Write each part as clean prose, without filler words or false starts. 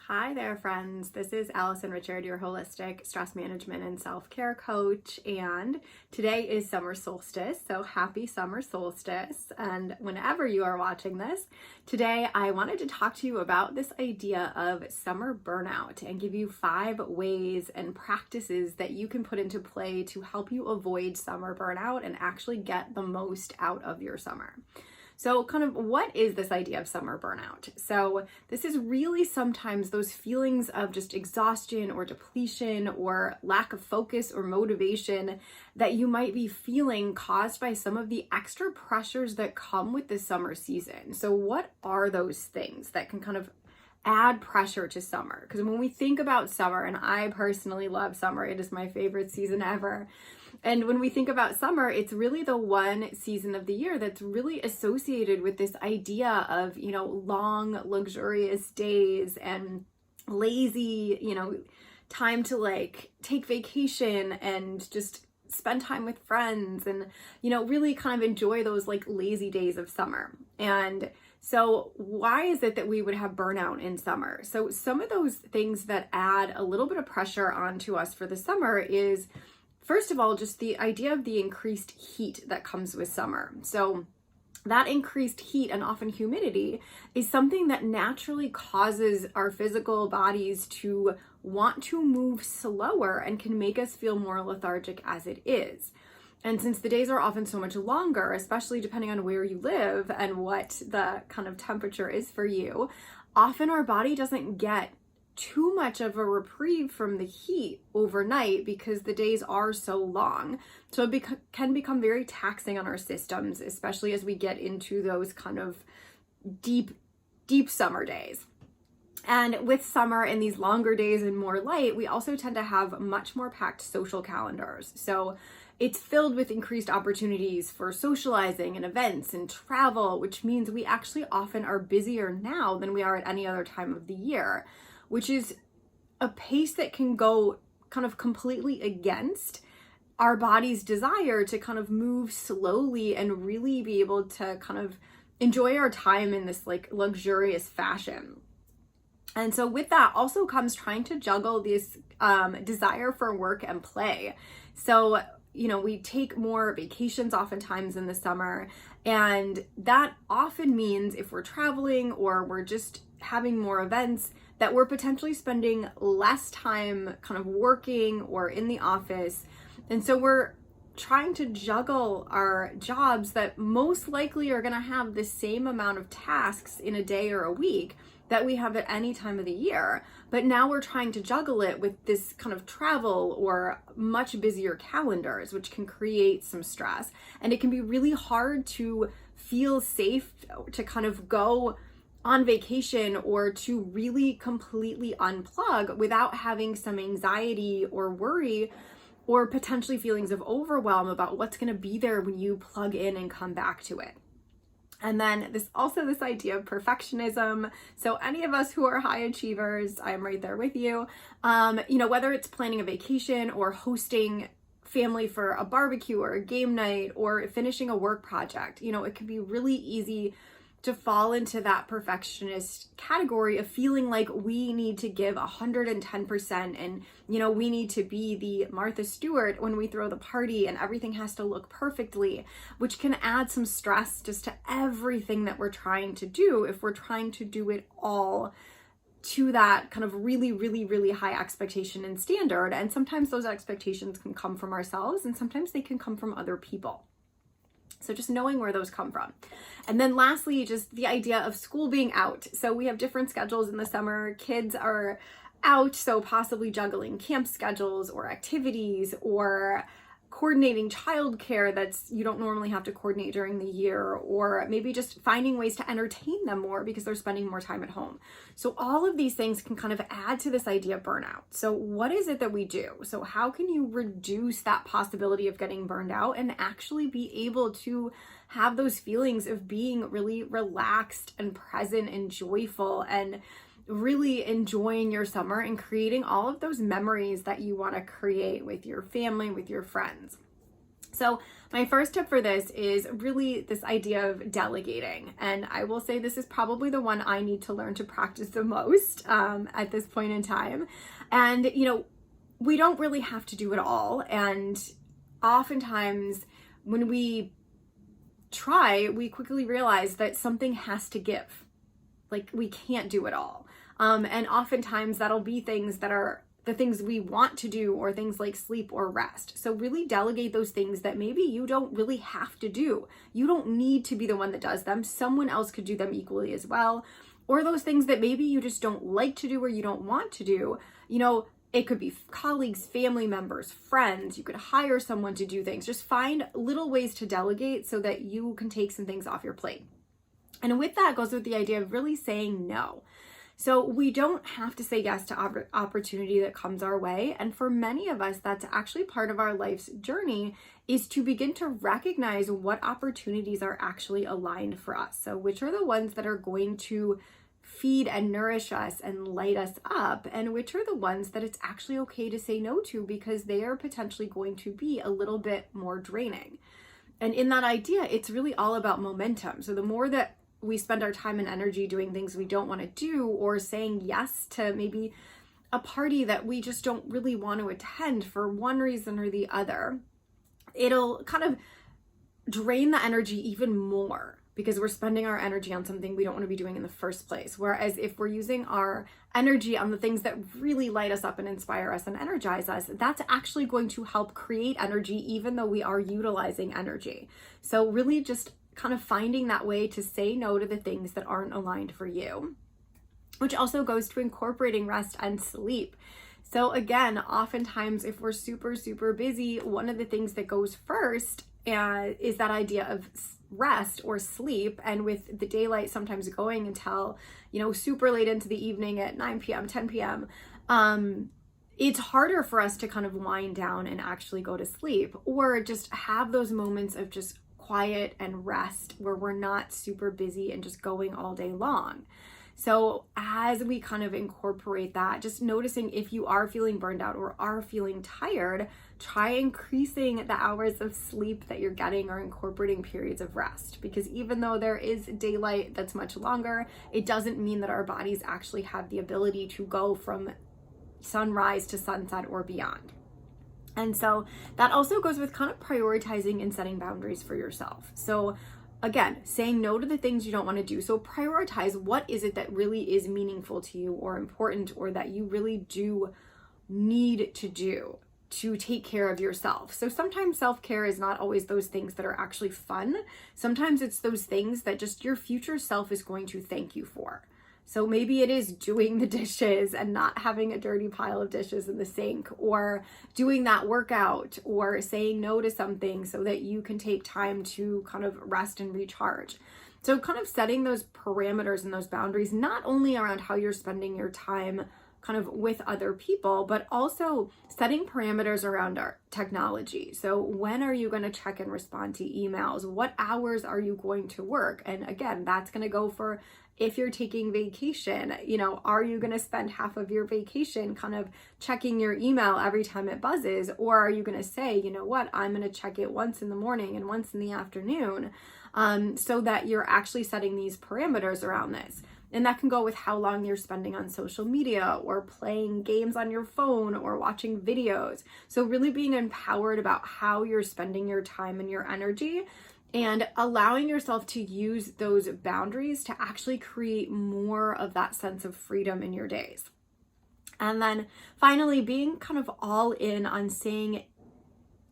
Hi there, friends. This is Allison Richard, your holistic stress management and self-care coach. And today is summer solstice, so happy summer solstice. And whenever you are watching this, today I wanted to talk to you about this idea of summer burnout and give you 5 ways and practices that you can put into play to help you avoid summer burnout and actually get the most out of your summer. So what is this idea of summer burnout? So this is really sometimes those feelings of just exhaustion or depletion or lack of focus or motivation that you might be feeling caused by some of the extra pressures that come with the summer season. So what are those things that can add pressure to summer? Because when we think about summer, and I personally love summer, it is my favorite season ever. And when we think about summer, it's really the one season of the year that's really associated with this idea of, long, luxurious days and lazy, time to take vacation and just spend time with friends and, really enjoy those lazy days of summer. And so why is it that we would have burnout in summer? So some of those things that add a little bit of pressure onto us for the summer is, first of all, just the idea of the increased heat that comes with summer. So that increased heat and often humidity is something that naturally causes our physical bodies to want to move slower and can make us feel more lethargic as it is. And since the days are often so much longer, especially depending on where you live and what the temperature is for you, often our body doesn't get too much of a reprieve from the heat overnight because the days are so long. So it can become very taxing on our systems, especially as we get into those deep summer days. And with summer and these longer days and more light, we also tend to have much more packed social calendars. So it's filled with increased opportunities for socializing and events and travel, which means we actually often are busier now than we are at any other time of the year, which is a pace that can go completely against our body's desire to move slowly and really be able to enjoy our time in this luxurious fashion. And so with that also comes trying to juggle this desire for work and play. So we take more vacations oftentimes in the summer, and that often means if we're traveling or we're just having more events, that we're potentially spending less time working or in the office. And so we're trying to juggle our jobs that most likely are going to have the same amount of tasks in a day or a week that we have at any time of the year. But now we're trying to juggle it with this travel or much busier calendars, which can create some stress. And it can be really hard to feel safe to go on vacation or to really completely unplug without having some anxiety or worry or potentially feelings of overwhelm about what's going to be there when you plug in and come back to it. And then this idea of perfectionism. So any of us who are high achievers, I'm right there with you. Whether it's planning a vacation or hosting family for a barbecue or a game night or finishing a work project, it can be really easy to fall into that perfectionist category of feeling like we need to give 110% and, we need to be the Martha Stewart when we throw the party and everything has to look perfectly, which can add some stress just to everything that we're trying to do if we're trying to do it all to that really, really, really high expectation and standard. And sometimes those expectations can come from ourselves and sometimes they can come from other people. So just knowing where those come from. And then lastly, just the idea of school being out. So we have different schedules in the summer. Kids are out, so possibly juggling camp schedules or activities or coordinating childcare that's you don't normally have to coordinate during the year, or maybe just finding ways to entertain them more because they're spending more time at home. So all of these things can add to this idea of burnout. So what is it that we do? So how can you reduce that possibility of getting burned out and actually be able to have those feelings of being really relaxed and present and joyful and really enjoying your summer and creating all of those memories that you want to create with your family, with your friends? So my first tip for this is really this idea of delegating. And I will say this is probably the one I need to learn to practice the most at this point in time. And, we don't really have to do it all. And oftentimes when we try, we quickly realize that something has to give. Like, we can't do it all. And oftentimes that'll be things that are the things we want to do, or things like sleep or rest. So really delegate those things that maybe you don't really have to do. You don't need to be the one that does them. Someone else could do them equally as well. Or those things that maybe you just don't like to do or you don't want to do. It could be colleagues, family members, friends. You could hire someone to do things. Just find little ways to delegate so that you can take some things off your plate. And with that goes with the idea of really saying no. So we don't have to say yes to opportunity that comes our way. And for many of us, that's actually part of our life's journey, is to begin to recognize what opportunities are actually aligned for us. So which are the ones that are going to feed and nourish us and light us up, and which are the ones that it's actually okay to say no to because they are potentially going to be a little bit more draining. And in that idea, it's really all about momentum. So the more that we spend our time and energy doing things we don't want to do, or saying yes to maybe a party that we just don't really want to attend for one reason or the other, it'll kind of drain the energy even more because we're spending our energy on something we don't want to be doing in the first place. Whereas if we're using our energy on the things that really light us up and inspire us and energize us, that's actually going to help create energy even though we are utilizing energy. So really just kind of finding that way to say no to the things that aren't aligned for you, which also goes to incorporating rest and sleep. So again, oftentimes if we're super, super busy, one of the things that goes first is that idea of rest or sleep. And with the daylight sometimes going until, super late into the evening at 9 p.m., 10 p.m., it's harder for us to kind of wind down and actually go to sleep, or just have those moments of just quiet and rest where we're not super busy and just going all day long. So as we kind of incorporate that, just noticing if you are feeling burned out or are feeling tired, try increasing the hours of sleep that you're getting or incorporating periods of rest. Because even though there is daylight that's much longer, it doesn't mean that our bodies actually have the ability to go from sunrise to sunset or beyond. And so that also goes with kind of prioritizing and setting boundaries for yourself. So again, saying no to the things you don't want to do. So prioritize, what is it that really is meaningful to you or important, or that you really do need to do to take care of yourself. So sometimes self-care is not always those things that are actually fun. Sometimes it's those things that just your future self is going to thank you for. So maybe it is doing the dishes and not having a dirty pile of dishes in the sink, or doing that workout, or saying no to something so that you can take time to kind of rest and recharge. So kind of setting those parameters and those boundaries, not only around how you're spending your time kind of with other people, but also setting parameters around our technology. So when are you going to check and respond to emails? What hours are you going to work? And again, that's going to go for if you're taking vacation. Are you going to spend half of your vacation kind of checking your email every time it buzzes? Or are you going to say, you know what, I'm going to check it once in the morning and once in the afternoon, so that you're actually setting these parameters around this. And that can go with how long you're spending on social media, or playing games on your phone, or watching videos. So really being empowered about how you're spending your time and your energy, and allowing yourself to use those boundaries to actually create more of that sense of freedom in your days. And then finally, being kind of all in on saying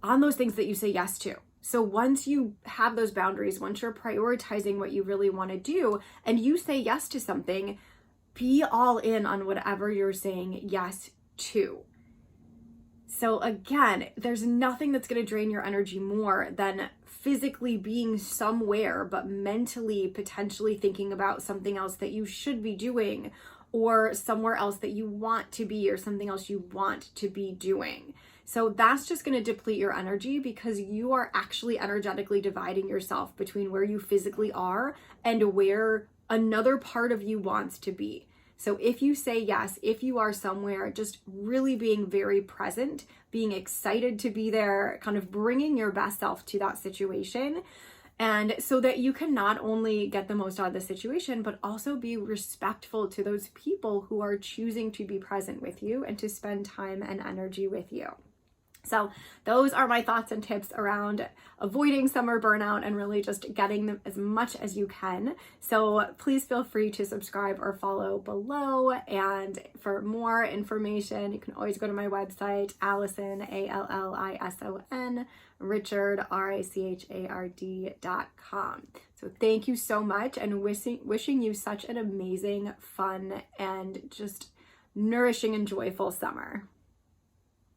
on those things that you say yes to. So once you have those boundaries, once you're prioritizing what you really want to do, and you say yes to something, be all in on whatever you're saying yes to. So again, there's nothing that's going to drain your energy more than physically being somewhere, but mentally potentially thinking about something else that you should be doing, or somewhere else that you want to be, or something else you want to be doing. So that's just going to deplete your energy, because you are actually energetically dividing yourself between where you physically are and where another part of you wants to be. So if you say yes, if you are somewhere, just really being very present, being excited to be there, kind of bringing your best self to that situation. And so that you can not only get the most out of the situation, but also be respectful to those people who are choosing to be present with you and to spend time and energy with you. So those are my thoughts and tips around avoiding summer burnout and really just getting them as much as you can. So please feel free to subscribe or follow below. And for more information, you can always go to my website, Allison, Allison, Richard, RICHARD.com. So thank you so much, and wishing you such an amazing, fun, and just nourishing and joyful summer.